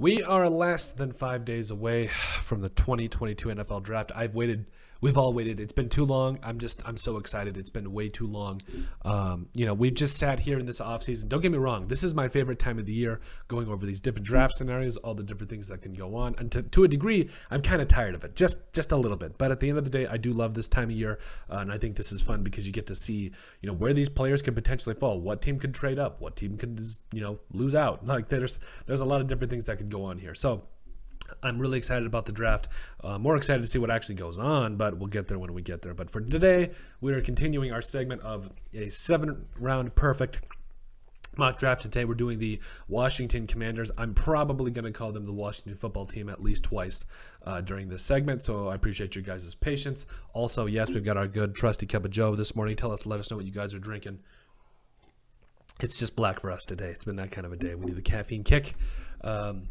We are less than 5 days away from the 2022 NFL Draft. We've all waited. It's been too long. I'm so excited. It's been way too long. We've just sat here in this offseason. Don't get me wrong. This is my favorite time of the year, going over these different draft scenarios, all the different things that can go on. And to a degree, I'm kind of tired of it, just a little bit. But at the end of the day, I do love this time of year, and I think this is fun because you get to see, where these players could potentially fall. What team could trade up? What team could, lose out? Like there's a lot of different things that could go on here. So I'm really excited about the draft. More excited to see what actually goes on, but we'll get there when we get there. But for today, we are continuing our segment of a 7-round perfect mock draft. Today, we're doing the Washington Commanders. I'm probably going to call them the Washington football team at least twice during this segment, so I appreciate your guys' patience. Also, yes, we've got our good trusty cup of Joe this morning. Let us know what you guys are drinking. It's just black for us today. It's been that kind of a day. We need the caffeine kick. So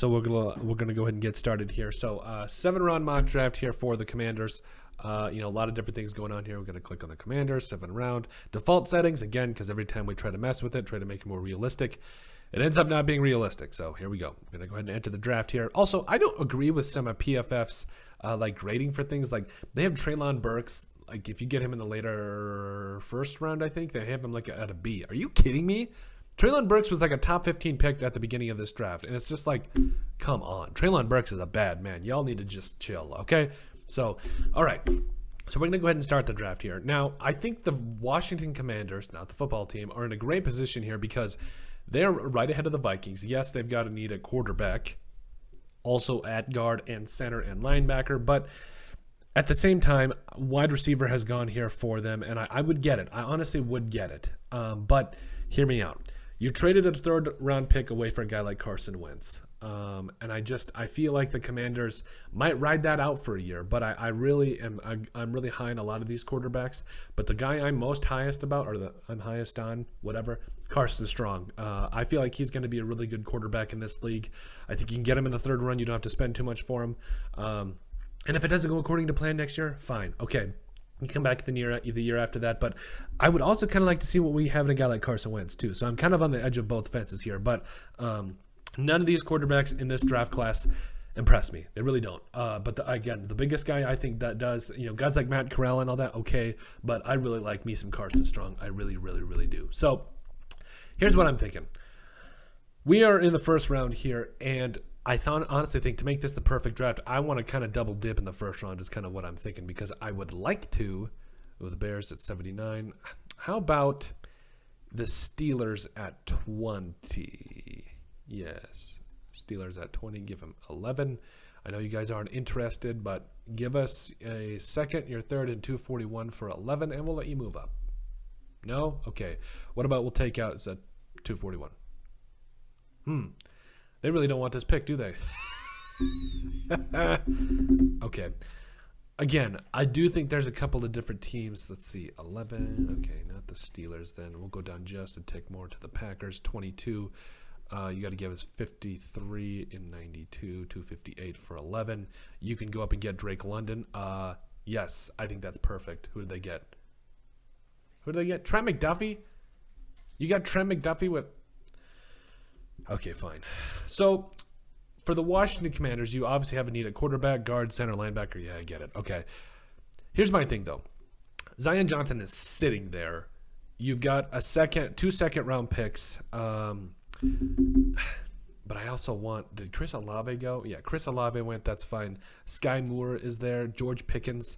we're gonna go ahead and get started here. So 7-round mock draft here for the Commanders. A lot of different things going on here. We're gonna click on the Commanders 7-round default settings again, because every time we try to mess with it, try to make it more realistic, it ends up not being realistic. So here we go. I'm gonna go ahead and enter the draft here. Also, I don't agree with some of PFF's grading for things. Like they have Treylon Burks. Like if you get him in the later first round, I think they have him at a B. Are you kidding me? Treylon Burks was like a top 15 pick at the beginning of this draft, and it's just like, come on. Treylon Burks is a bad man. Y'all need to just chill, okay? So, all right. So we're going to go ahead and start the draft here. Now, I think the Washington Commanders, not the football team, are in a great position here because they're right ahead of the Vikings. Yes, they've got to need a quarterback, also at guard and center and linebacker, but at the same time, wide receiver has gone here for them, and I would get it. I honestly would get it, but hear me out. You traded a 3rd-round pick away for a guy like Carson Wentz. And I feel like the Commanders might ride that out for a year, but I'm really high on a lot of these quarterbacks. But the guy I'm most highest about, I'm highest on, whatever, Carson Strong. I feel like he's going to be a really good quarterback in this league. I think you can get him in the 3rd round. You don't have to spend too much for him. And if it doesn't go according to plan next year, fine. Okay. You come back the year after that, but I would also kind of like to see what we have in a guy like Carson Wentz too. So I'm kind of on the edge of both fences here, but none of these quarterbacks in this draft class impress me. They really don't. But the biggest guy I think that does, guys like Matt Corral and all that, okay, but I really like me some Carson Strong. I really, really, really do. So here's what I'm thinking. We are in the 1st round here, and I honestly think to make this the perfect draft, I want to kind of double dip in the 1st round is kind of what I'm thinking, because I would like to, with the Bears at 79. How about the Steelers at 20? Yes, Steelers at 20. Give them 11. I know you guys aren't interested, but give us a 2nd, your 3rd, and 241 for 11, and we'll let you move up. No? Okay. What about we'll take out 241? They really don't want this pick, do they? Okay. Again, I do think there's a couple of different teams. Let's see. 11. Okay, not the Steelers then. We'll go down just a tick more to the Packers. 22. You got to give us 53 in 92. 258 for 11. You can go up and get Drake London. Yes, I think that's perfect. Who did they get? Trent McDuffie? You got Trent McDuffie with... Okay, fine. So, for the Washington Commanders, you obviously have a need at quarterback, guard, center, linebacker. Yeah, I get it. Okay. Here's my thing, though. Zion Johnson is sitting there. You've got two second-round picks. But I also want... Did Chris Olave go? Yeah, Chris Olave went. That's fine. Sky Moore is there. George Pickens.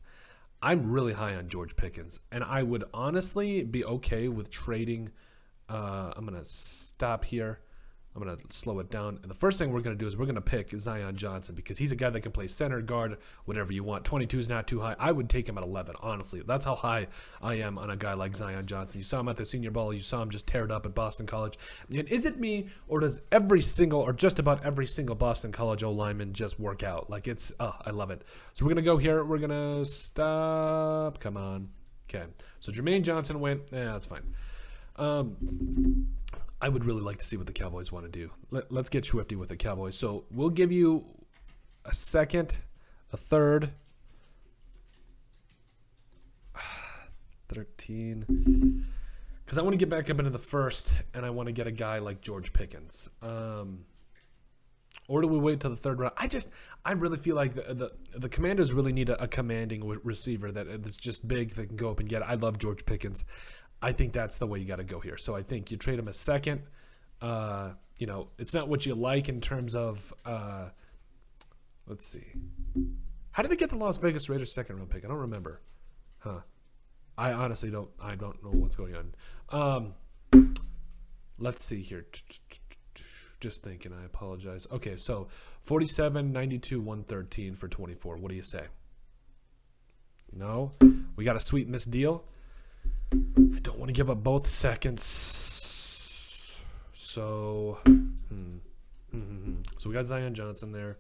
I'm really high on George Pickens. And I would honestly be okay with trading... I'm going to stop here. I'm going to slow it down. And the first thing we're going to do is we're going to pick Zion Johnson because he's a guy that can play center, guard, whatever you want. 22 is not too high. I would take him at 11, honestly. That's how high I am on a guy like Zion Johnson. You saw him at the Senior Bowl. You saw him just tear it up at Boston College. And is it me, or does just about every single Boston College O-lineman just work out? I love it. So we're going to go here. We're going to stop. Come on. Okay. So Jermaine Johnson went. That's fine. I would really like to see what the Cowboys want to do. Let's get swifty with the Cowboys. So we'll give you a 2nd, a 3rd, 13, because I want to get back up into the 1st, and I want to get a guy like George Pickens. Or do we wait till the third round? I really feel like the Commanders really need a commanding receiver that's just big that can go up and get it. I love George Pickens. I think that's the way you got to go here. So I think you trade him a second. It's not what you like in terms of, let's see. How did they get the Las Vegas Raiders second round pick? I don't remember. I honestly don't know what's going on. Let's see here. Just thinking, I apologize. Okay, so 47, 92, 113 for 24. What do you say? No? We got to sweeten this deal. I don't want to give up both seconds. So, So we got Zion Johnson there.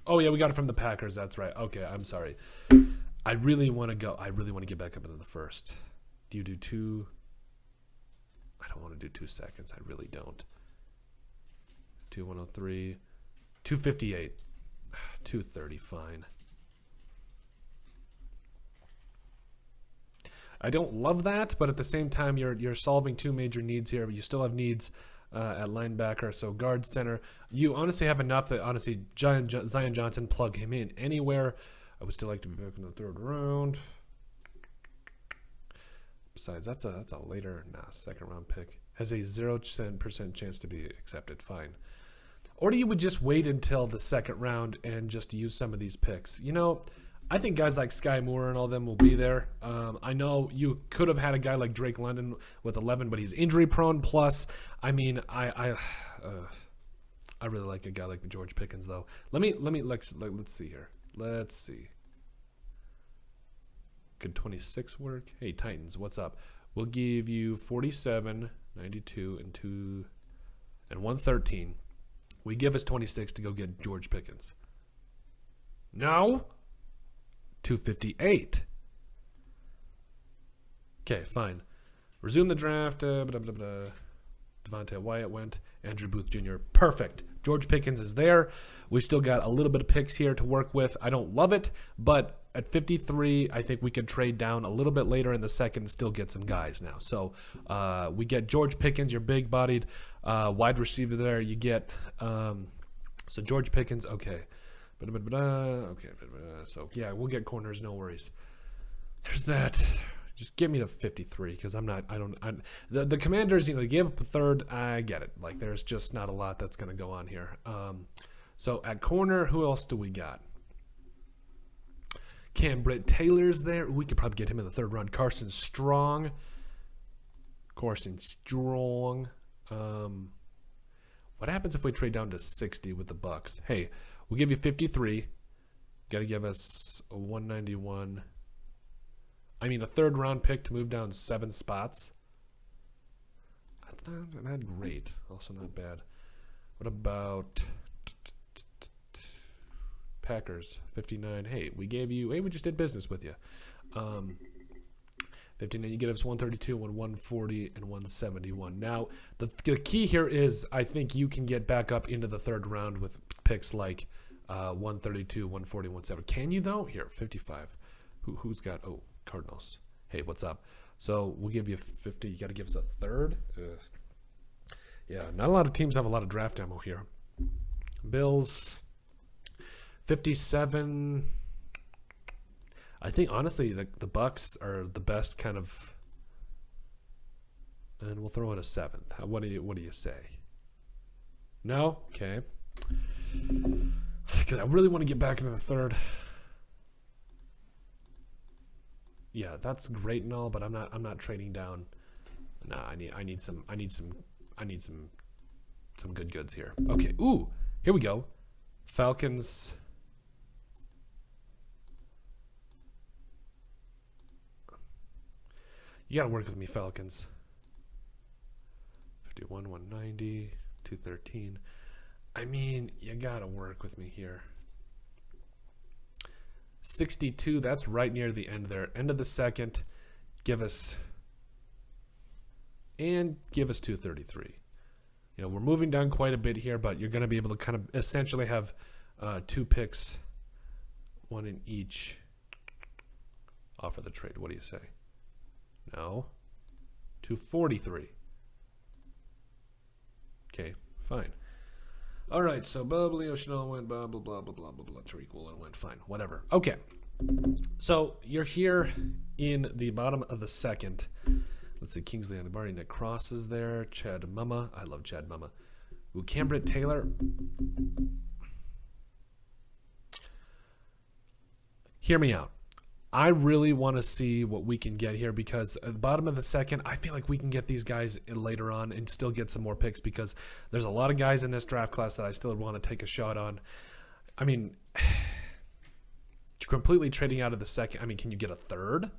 Oh, yeah, we got it from the Packers. That's right. Okay, I'm sorry. I really want to get back up into the first. Do you do 2? I don't want to do 2 seconds. I really don't. 2:103, 2:58, 2:30. Fine. I don't love that, but at the same time, you're solving 2 major needs here. But you still have needs at linebacker, so guard, center. You honestly have enough that honestly, Zion Johnson, plug him in anywhere. I would still like to be back in the third round. Besides, that's a later, second round pick. Has a 0% chance to be accepted. Fine. Or do you would just wait until the second round and just use some of these picks? I think guys like Sky Moore and all them will be there. I know you could have had a guy like Drake London with 11, but he's injury prone. Plus, I mean, I really like a guy like George Pickens though. Let's see here. Let's see. Could 26 work? Hey, Titans, what's up? We'll give you 47, 92, and 2, and 113. We give us 26 to go get George Pickens. No? 258. Okay, fine. Resume the draft. Devontae Wyatt went. Andrew Booth Jr. Perfect. George Pickens is there. We've still got a little bit of picks here to work with. I don't love it, but at 53, I think we could trade down a little bit later in the second and still get some guys now. So we get George Pickens, your big-bodied wide receiver there. You get so George Pickens, okay. So yeah, we'll get corners, no worries. There's that. Just give me to 53 because the Commanders, they gave up a third. I get it. Like there's just not a lot that's going to go on here. So at corner, who else do we got? Cam Britt Taylor's there. Ooh, we could probably get him in the third round. Carson Strong. What happens if we trade down to 60 with the Bucks? Hey, we'll give you 53. Got to give us a 191. I mean, a third round pick to move down 7 spots. That's not great. Also not bad. What about Packers? 59. Hey, we just did business with you. 59. You get us 132, 140, and 171. Now, the key here is I think you can get back up into the third round with picks like 132, 140, 170. Can you though? Here, 55. Who's got? Oh, Cardinals. Hey, what's up? So we'll give you 50. You got to give us a third. Yeah, not a lot of teams have a lot of draft ammo here. Bills, 57. I think honestly the Bucks are the best kind of, and we'll throw in a 7th. What do you say? No? Okay. Because I really want to get back into the third. Yeah, that's great and all, but I'm not trading down. Nah, I need some good goods here. Okay. Ooh, here we go. Falcons. You gotta work with me, Falcons. 51, 190, 213. I mean, you gotta work with me here. 62, that's right near the end there. End of the second. Give us 233. We're moving down quite a bit here, but you're going to be able to kind of essentially have 2 picks, 1 in each, off of the trade. What do you say? No. 243. Okay, fine. All right, so Bubbly, Chanel went, blah, blah, blah, blah, blah, blah, blah, Tariq Woolen went, fine, whatever. Okay, so you're here in the bottom of the second. Let's see, Kingsley Anabardi, Nick Cross is there, Chad Mama. I love Chad Mama. Ooh, Cambridge Taylor. Hear me out. I really want to see what we can get here because at the bottom of the second, I feel like we can get these guys in later on and still get some more picks because there's a lot of guys in this draft class that I still want to take a shot on. I mean, completely trading out of the second. I mean, can you get a third?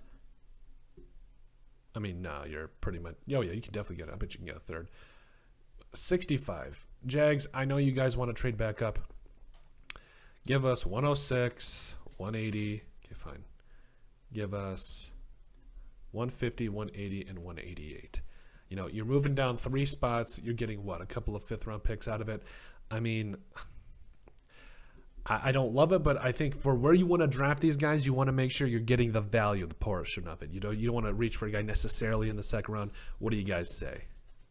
I mean, no, you're pretty much. Oh, yeah, you can definitely get it. I bet you can get a third. 65. Jags, I know you guys want to trade back up. Give us 106, 180. Okay, fine. Give us 150, 180, and 188. You know, you're moving down 3 spots. You're getting, what, a couple of fifth-round picks out of it? I mean, I don't love it, but I think for where you want to draft these guys, you want to make sure you're getting the value, the portion of it. You don't want to reach for a guy necessarily in the second round. What do you guys say?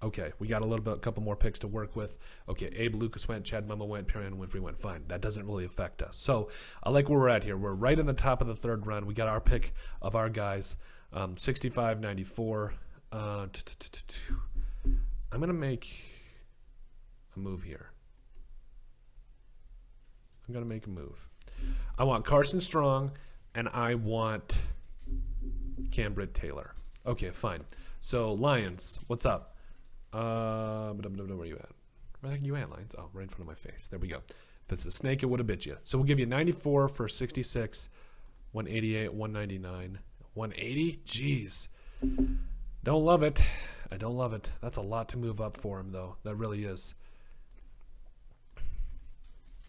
Okay, we got a couple more picks to work with. Okay, Abe Lucas went, Chad Mama went, Perrion Winfrey went. Fine, that doesn't really affect us. So I like where we're at here. We're right in the top of the third round. We got our pick of our guys, 65, 94. I'm going to make a move here. I'm going to make a move. I want Carson Strong, and I want Cambridge Taylor. Okay, fine. So, Lions, what's up? Where are you at? Where the heck are you at, Lions? Oh, right in front of my face. There we go. If it's a snake, it would have bit you. So we'll give you 94 for 66, 188, 199, 180. Jeez. Don't love it. I don't love it. That's a lot to move up for him, though. That really is.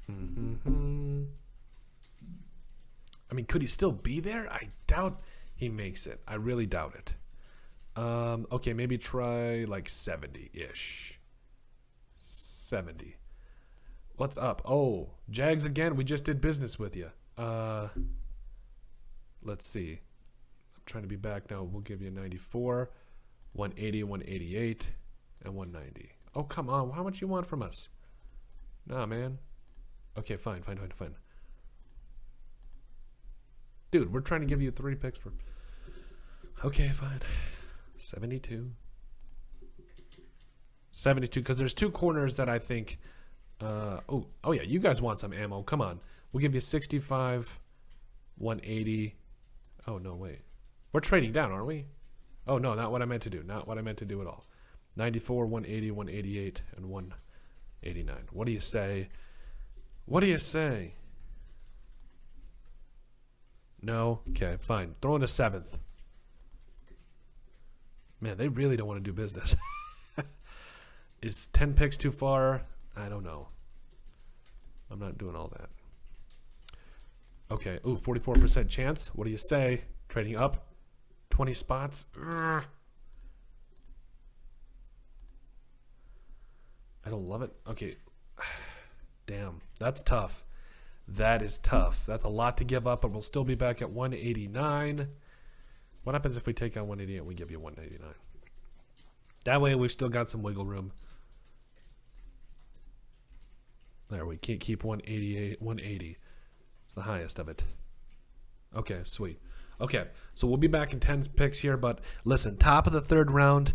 I mean, could he still be there? I doubt he makes it. I really doubt it. Okay, maybe try like 70-ish. 70. What's up? Oh, Jags again. We just did business with you. Let's see. I'm trying to be back now. We'll give you 94, 180, 188, and 190. Oh, come on. How much you want from us? Nah, man. Okay, fine. Dude, we're trying to give you 3 picks for... Okay, fine. 72. 72, because there's 2 corners that I think... Oh yeah, you guys want some ammo. Come on. We'll give you 65, 180. Oh, no, wait. We're trading down, aren't we? Oh, no, not what I meant to do. Not what I meant to do at all. 94, 180, 188, and 189. What do you say? What do you say? No? Okay, fine. Throw in a 7th. Man, they really don't want to do business. Is 10 picks too far? I don't know. I'm not doing all that. Okay. Ooh, 44% chance. What do you say? Trading up 20 spots. Urgh. I don't love it. Okay. Damn. That's tough. That is tough. That's a lot to give up, but we'll still be back at 189. What happens if we take out 188 and we give you 189? That way we've still got some wiggle room. There, we can't keep 188, 180. It's the highest of it. Okay, sweet. Okay, so we'll be back in 10 picks here, but listen, top of the third round,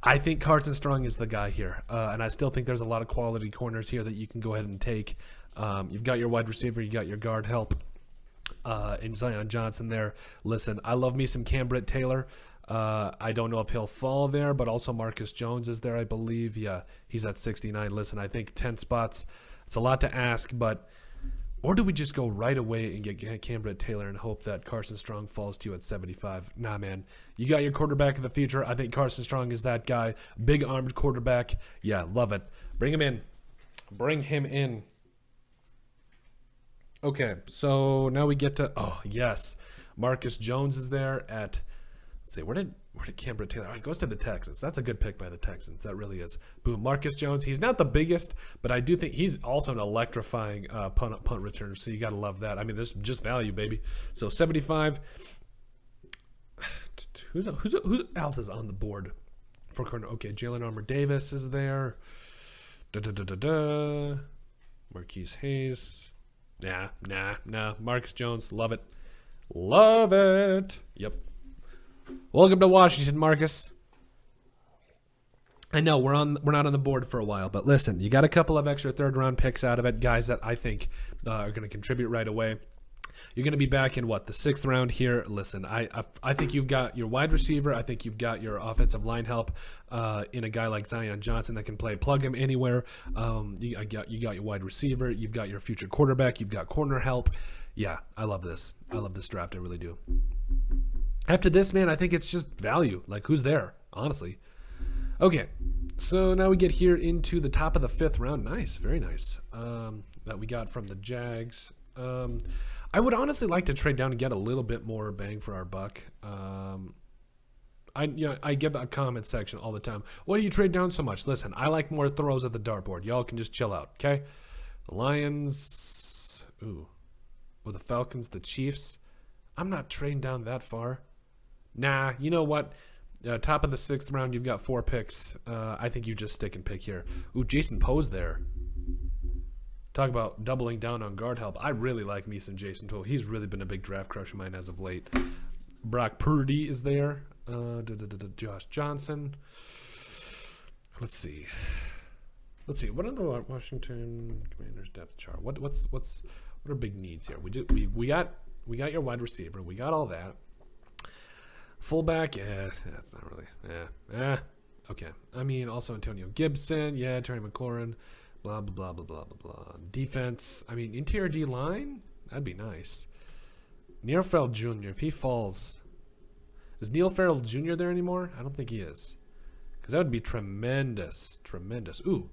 I think Carson Strong is the guy here. And I still think there's a lot of quality corners here that you can go ahead and take. You've got your wide receiver, you got your guard help. And Zion Johnson there. Listen, I love me some Cambridge Taylor. I don't know if he'll fall there, but also Marcus Jones is there, I believe. Yeah, he's at 69. Listen, I think 10 spots, it's a lot to ask, but or do we just go right away and get Cambridge Taylor and hope that Carson Strong falls to you at 75? Nah, man. You got your quarterback of the future. I think Carson Strong is that guy. Big armed quarterback. Yeah, love it. Bring him in. Bring him in. Okay, so now we get to, oh, yes. Marcus Jones is there at, let's see, where did Cambridge Taylor, oh, he goes to the Texans. That's a good pick by the Texans. That really is. Boom, Marcus Jones. He's not the biggest, but I do think he's also an electrifying punt returner, so you got to love that. I mean, there's just value, baby. So 75. Who else is on the board for corner? Okay, Jalen Armour Davis is there. Marquise Hayes. Nah. Marcus Jones. Love it. Love it. Yep. Welcome to Washington, Marcus. I know we're not on the board for a while, but listen, you got a couple of extra third-round picks out of it, guys that I think are going to contribute right away. You're going to be back in, the 6th round here. Listen, I think you've got your wide receiver. I think you've got your offensive line help in a guy like Zion Johnson that can play. Plug him anywhere. You got your wide receiver. You've got your future quarterback. You've got corner help. Yeah, I love this. I love this draft. I really do. After this, man, I think it's just value. Like, who's there, honestly? Okay, so now we get here into the top of the 5th round. Nice, very nice. That we got from the Jags. I would honestly like to trade down and get a little bit more bang for our buck. I get that comment section all the time. Why do you trade down so much? Listen, I like more throws at the dartboard. Y'all can just chill out, okay? The Lions. Ooh. Well, the Falcons, the Chiefs. I'm not trading down that far. Nah, you know what? Top of the 6th round, you've got 4 picks. I think you just stick and pick here. Ooh, Jason Poe's there. Talk about doubling down on guard help. I really like me some Jason Poe. He's really been a big draft crush of mine as of late. Brock Purdy is there. Josh Johnson. Let's see. What are the Washington Commanders depth chart? What are big needs here? We got your wide receiver. We got all that. Fullback, that's not really. Okay. I mean, also Antonio Gibson. Yeah, Terry McLaurin. Blah, blah, blah, blah, blah, blah. Defense. I mean, interior D-line? That'd be nice. Neil Farrell Jr., if he falls. Is Neil Farrell Jr. there anymore? I don't think he is. Because that would be tremendous. Tremendous. Ooh.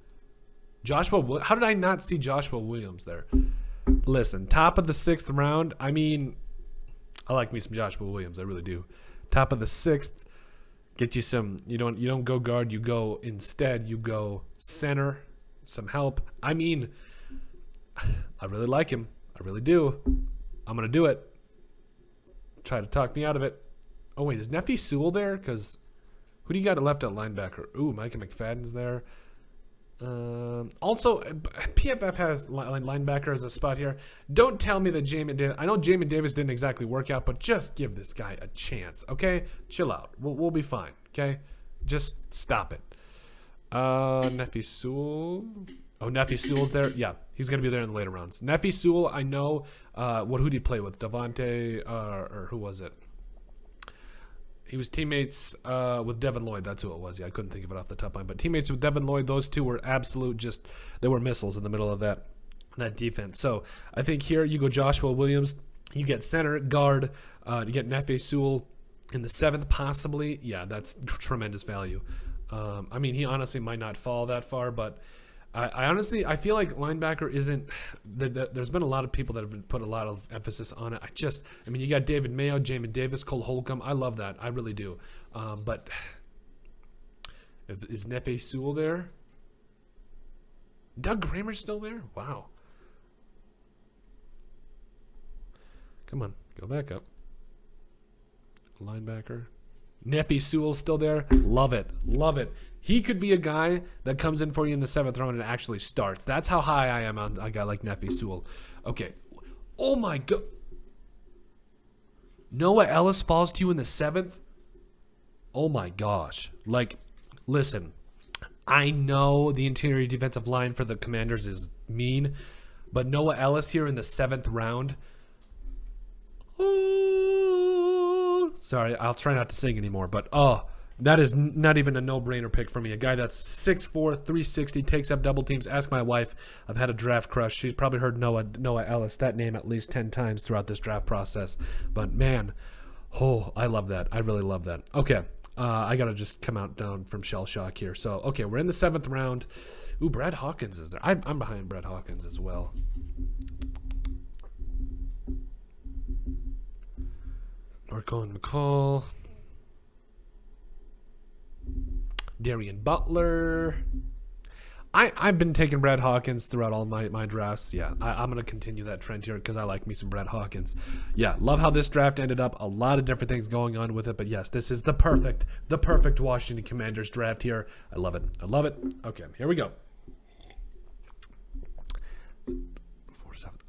How did I not see Joshua Williams there? Listen, top of the 6th round. I mean, I like me some Joshua Williams. I really do. Top of the 6th. Get you some. You don't go guard. You go instead. You go center. Some help. I mean, I really like him. I really do. I'm going to do it. Try to talk me out of it. Oh, wait. Is Nephi Sewell there? Because who do you got left at linebacker? Ooh, Micah McFadden's there. Also, PFF has linebacker as a spot here. Don't tell me that Jamin Davis. I know Jamin Davis didn't exactly work out, but just give this guy a chance, okay? Chill out. We'll be fine, okay? Just stop it. Nephi Sewell. Oh, Nephi Sewell's there. Yeah, he's gonna be there in the later rounds. Nephi Sewell, I know. Who did he play with? Devontae, or who was it? He was teammates with Devin Lloyd. That's who it was. Yeah, I couldn't think of it off the top line. But teammates with Devin Lloyd, those two were absolute they were missiles in the middle of that defense. So I think here you go Joshua Williams. You get center, guard. You get Nephi Sewell in the 7th possibly. Yeah, that's tremendous value. I mean, he honestly might not fall that far, but I honestly feel like linebacker isn't. There's been a lot of people that have put a lot of emphasis on it. I mean, you got David Mayo, Jamin Davis, Cole Holcomb. I love that. I really do. But is Nephi Sewell there? Doug Kramer's still there? Wow. Come on, go back up. Linebacker. Nephi Sewell's still there. Love it. Love it. He could be a guy that comes in for you in the 7th round and actually starts. That's how high I am on a guy like Nephi Sewell. Okay. Oh, my God. Noah Ellis falls to you in the 7th? Oh, my gosh. Like, listen. I know the interior defensive line for the Commanders is mean, but Noah Ellis here in the 7th round. Sorry, I'll try not to sing anymore, but that is not even a no-brainer pick for me. A guy that's 6'4", 360, takes up double teams. Ask my wife. I've had a draft crush. She's probably heard Noah Ellis, that name, at least 10 times throughout this draft process. But, man, I love that. I really love that. Okay, I got to just come out down from shell shock here. So, okay, we're in the 7th round. Ooh, Brad Hawkins is there. I'm behind Brad Hawkins as well. Marcon McCall. Darian Butler. I've been taking Brad Hawkins throughout all my drafts. Yeah, I'm going to continue that trend here because I like me some Brad Hawkins. Yeah, love how this draft ended up. A lot of different things going on with it. But, yes, this is the perfect Washington Commanders draft here. I love it. I love it. Okay, here we go.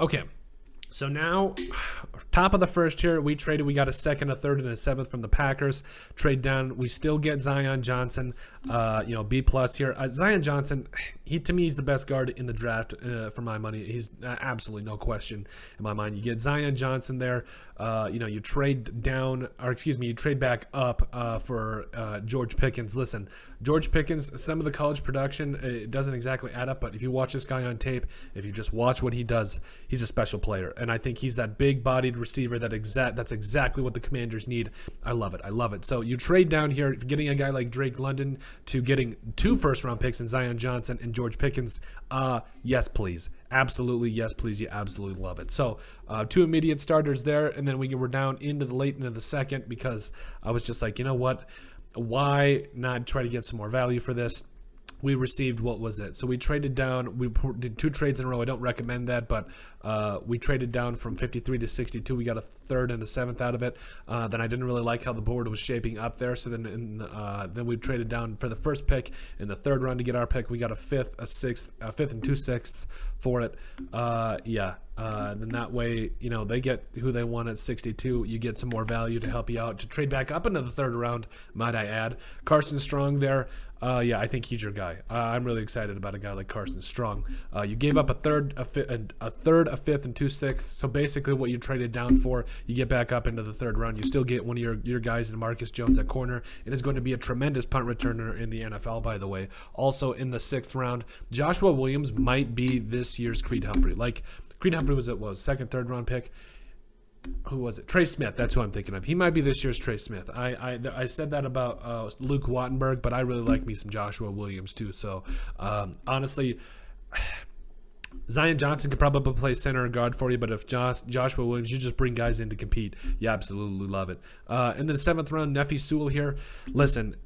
Okay. So now, top of the first here, we traded. We got a second, a third, and a seventh from the Packers. Trade down. We still get Zion Johnson, B+ here. Zion Johnson, to me, he's the best guard in the draft for my money. He's absolutely no question in my mind. You get Zion Johnson there. You trade down, you trade back up for George Pickens. Listen, George Pickens, some of the college production, it doesn't exactly add up, but if you watch this guy on tape, if you just watch what he does, he's a special player. And I think he's that big-bodied receiver that's exactly what the Commanders need. I love it. So you trade down here, getting a guy like Drake London to getting 2 first-round picks in Zion Johnson and George Pickens. Yes, please. Absolutely, yes, please. You absolutely love it. So 2 immediate starters there, and then we were down into the late into the second because I was just like, you know what? Why not try to get some more value for this? We received, what was it? So we traded down. We did 2 trades in a row. I don't recommend that, but we traded down from 53 to 62. We got a third and a seventh out of it. Then I didn't really like how the board was shaping up there. So then we traded down for the first pick in the third round to get our pick. We got a fifth, a sixth, and 2 sixths for it. Then that way, they get who they want at 62. You get some more value to help you out to trade back up into the third round, might I add. Carson Strong there. I think he's your guy. I'm really excited about a guy like Carson Strong. You gave up a third, a fifth, and 2 sixths. So basically what you traded down for, you get back up into the third round. You still get one of your guys in Marcus Jones at corner. It is going to be a tremendous punt returner in the NFL, by the way. Also in the 6th round, Joshua Williams might be this year's Creed Humphrey. Creed Humphrey was second, third round pick. Who was it? Trey Smith. That's who I'm thinking of. He might be this year's Trey Smith. I said that about Luke Wattenberg, but I really like me some Joshua Williams too. So honestly, Zion Johnson could probably play center or guard for you, but if Joshua Williams, you just bring guys in to compete, you absolutely love it. And then the 7th round, Nephi Sewell here. Listen,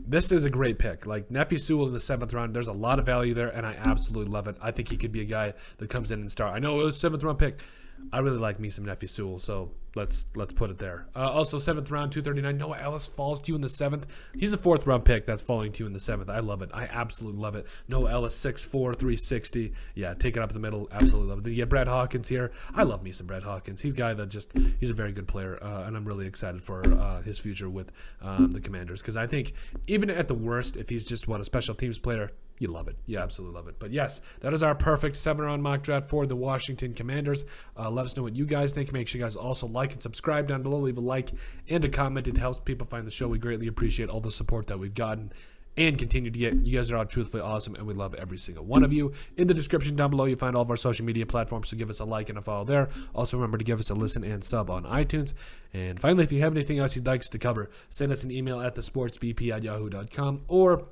this is a great pick. Like Nephi Sewell in the 7th round, there's a lot of value there, and I absolutely love it. I think he could be a guy that comes in and start. I know it was a 7th round pick. I really like me some Nephi Sewell, so let's put it there. Also, 7th round, 239. Noah Ellis falls to you in the 7th. He's a 4th round pick that's falling to you in the 7th. I love it. I absolutely love it. Noah Ellis, 6'4", 360. Yeah, take it up the middle. Absolutely love it. Then you get Brad Hawkins here. I love me some Brad Hawkins. He's a guy that he's a very good player, and I'm really excited for his future with the Commanders because I think even at the worst, if he's just a special teams player, you love it. You absolutely love it. But yes, that is our perfect 7-round mock draft for the Washington Commanders. Let us know what you guys think. Make sure you guys also like and subscribe down below. Leave a like and a comment. It helps people find the show. We greatly appreciate all the support that we've gotten and continue to get. You guys are all truthfully awesome, and we love every single one of you. In the description down below, you find all of our social media platforms, so give us a like and a follow there. Also, remember to give us a listen and sub on iTunes. And finally, if you have anything else you'd like us to cover, send us an email at thesportsbp@yahoo.com or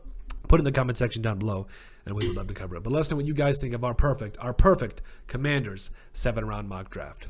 put in the comment section down below, and we would love to cover it. But let us know what you guys think of our perfect Commanders 7-round mock draft.